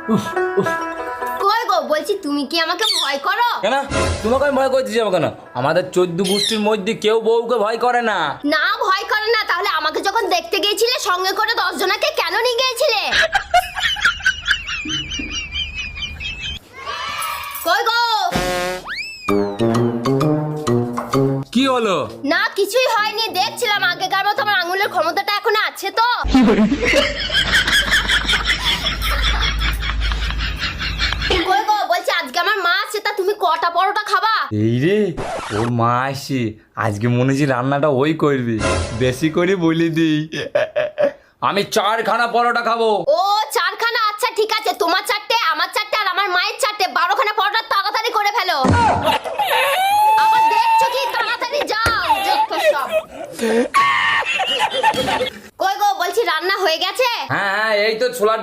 কই গো, বলছি তুমি কি আমাকে ভয় করো? কেন তোমাকে আমি ভয় করতে যাবো কেন? আমাদের 14 গোষ্ঠীর মধ্যে কেউ বউকে ভয় করে না। না ভয় করে না, তাহলে আমাকে যখন দেখতে গিয়েছিলে সঙ্গে করে 10 জনকে কেন নিয়ে গিয়েছিলে? কই গো? কি হলো? না কিছুই হয়নি, দেখছিলাম আগেকার মতো আমার আঙুলের ক্ষমতাটা এখন আছে তো। কই গো, বলছি আজকে আমার মা আছে, তা তুমি কটা পরোটা খাবা? এই রে, ওর মা আসছে আজকে, মনে হচ্ছে রান্নাটা ওই করবে। বেশি করে বলে দিই, আমি 4খানা পরোটা খাবো। ও 4খানা, আচ্ছা ঠিক আছে, তোমার 4টে, আমার 4টে আর আমার মায়ের 4টে, 12খানা পরোটা তাড়াতাড়ি করে ফেলো। আবার দেখছো কি, তাড়াতাড়ি যাও যত সব। কই গো, বলছি রান্না হয়ে গেছে? হ্যাঁ হ্যাঁ, এই তো ছোলার